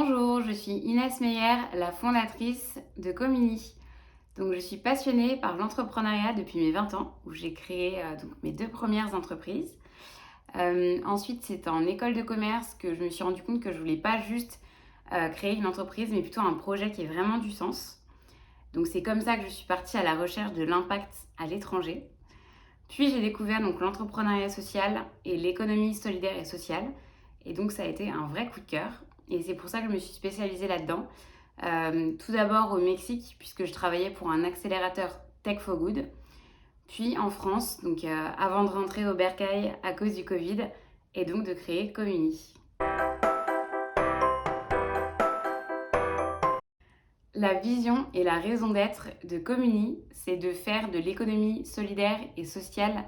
Bonjour, je suis Inès Meyer, la fondatrice de Comini. Donc, je suis passionnée par l'entrepreneuriat depuis mes 20 ans, où j'ai créé mes deux premières entreprises. Ensuite, c'est en école de commerce que je me suis rendu compte que je voulais pas juste créer une entreprise, mais plutôt un projet qui ait vraiment du sens. Donc, c'est comme ça que je suis partie à la recherche de l'impact à l'étranger. Puis, j'ai découvert donc l'entrepreneuriat social et l'économie solidaire et sociale. Et donc, ça a été un vrai coup de cœur. Et c'est pour ça que je me suis spécialisée là-dedans. Tout d'abord au Mexique, puisque je travaillais pour un accélérateur Tech for Good. Puis en France, donc avant de rentrer au Bercail à cause du Covid, et donc de créer Comuni. La vision et la raison d'être de Comuni, c'est de faire de l'économie solidaire et sociale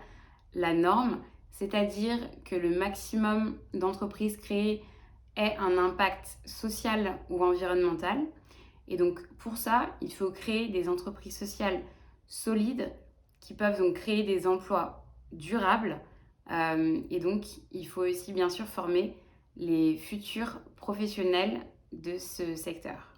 la norme, c'est-à-dire que le maximum d'entreprises créées ait un impact social ou environnemental. Et donc pour ça, il faut créer des entreprises sociales solides qui peuvent donc créer des emplois durables. Et donc il faut aussi bien sûr former les futurs professionnels de ce secteur.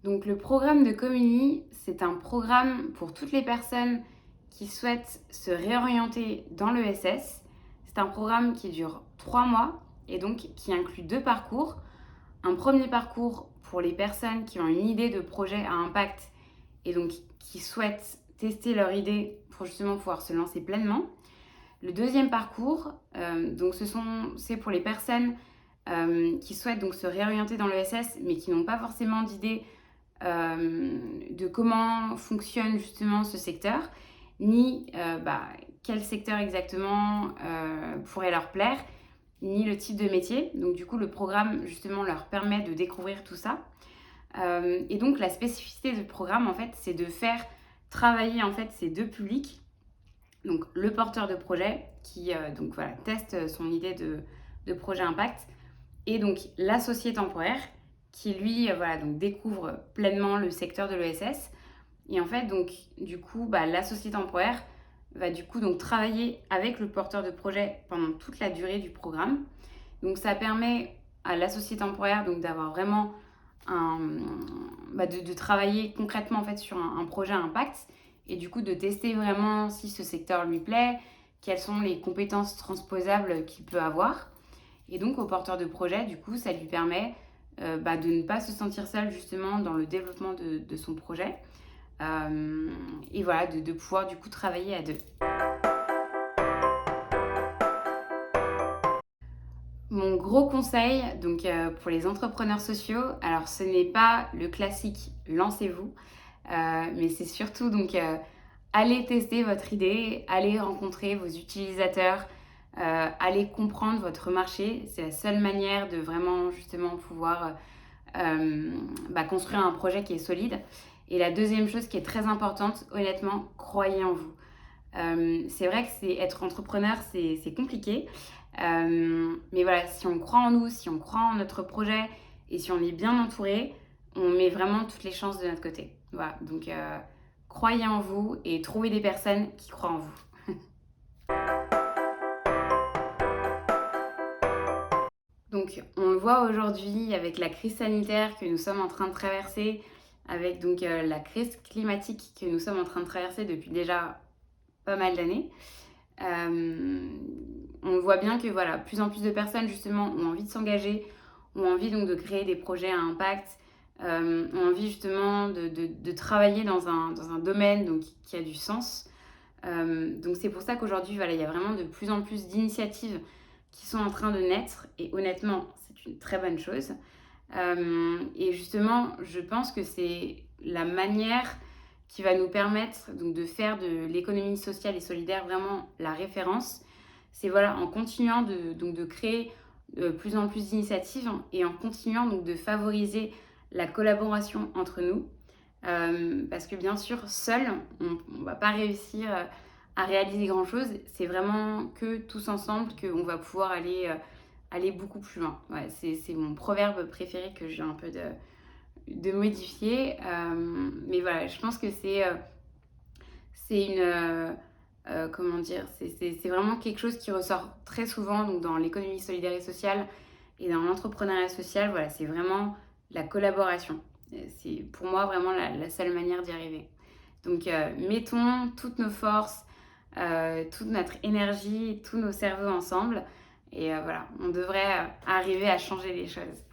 Donc le programme de Comuni, c'est un programme pour toutes les personnes qui souhaitent se réorienter dans l'ESS. C'est un programme qui dure 3 mois et donc qui inclut deux parcours. Un premier parcours pour les personnes qui ont une idée de projet à impact et donc qui souhaitent tester leur idée pour justement pouvoir se lancer pleinement. Le deuxième parcours, c'est pour les personnes qui souhaitent donc se réorienter dans l'ESS mais qui n'ont pas forcément d'idée de comment fonctionne justement ce secteur, ni quel secteur exactement pourrait leur plaire, ni le type de métier. Donc du coup, le programme justement leur permet de découvrir tout ça. Et donc la spécificité du programme, en fait, c'est de faire travailler en fait ces deux publics. Donc le porteur de projet qui teste son idée de projet impact et donc l'associé temporaire qui lui donc découvre pleinement le secteur de l'ESS. Et en fait, donc, du coup, l'associé temporaire va du coup donc travailler avec le porteur de projet pendant toute la durée du programme. Donc ça permet à l'associé temporaire donc d'avoir vraiment de travailler concrètement en fait sur un projet à impact et du coup de tester vraiment si ce secteur lui plaît, quelles sont les compétences transposables qu'il peut avoir. Et donc au porteur de projet, du coup, ça lui permet de ne pas se sentir seul justement dans le développement de son projet. Et voilà, de pouvoir du coup travailler à deux. Mon gros conseil donc pour les entrepreneurs sociaux, alors ce n'est pas le classique lancez-vous, mais c'est surtout donc allez tester votre idée, allez rencontrer vos utilisateurs, allez comprendre votre marché. C'est la seule manière de vraiment justement pouvoir construire un projet qui est solide. Et la deuxième chose qui est très importante, honnêtement, croyez en vous. C'est vrai que être entrepreneur, c'est compliqué. Mais voilà, si on croit en nous, si on croit en notre projet et si on est bien entouré, on met vraiment toutes les chances de notre côté. Voilà, donc croyez en vous et trouvez des personnes qui croient en vous. Donc on le voit aujourd'hui avec la crise sanitaire que nous sommes en train de traverser, avec donc la crise climatique que nous sommes en train de traverser depuis déjà pas mal d'années. On voit bien que voilà, plus en plus de personnes justement ont envie de s'engager, ont envie donc de créer des projets à impact, ont envie justement de travailler dans un domaine donc, qui a du sens. Donc c'est pour ça qu'aujourd'hui, voilà, il y a vraiment de plus en plus d'initiatives qui sont en train de naître et honnêtement, c'est une très bonne chose. Et justement, je pense que c'est la manière qui va nous permettre donc, de faire de l'économie sociale et solidaire vraiment la référence. C'est voilà, en continuant de créer de plus en plus d'initiatives et en continuant donc, de favoriser la collaboration entre nous. Parce que bien sûr, seul, on ne va pas réussir à réaliser grand-chose. C'est vraiment que tous ensemble qu'on va pouvoir aller beaucoup plus loin. Ouais, c'est mon proverbe préféré que j'ai un peu de modifier. Mais voilà, je pense que c'est une comment dire, c'est vraiment quelque chose qui ressort très souvent donc dans l'économie solidaire et sociale et dans l'entrepreneuriat social. Voilà, c'est vraiment la collaboration. C'est pour moi vraiment la seule manière d'y arriver. Donc, mettons toutes nos forces, toute notre énergie, tous nos cerveaux ensemble. Et voilà, on devrait arriver à changer les choses.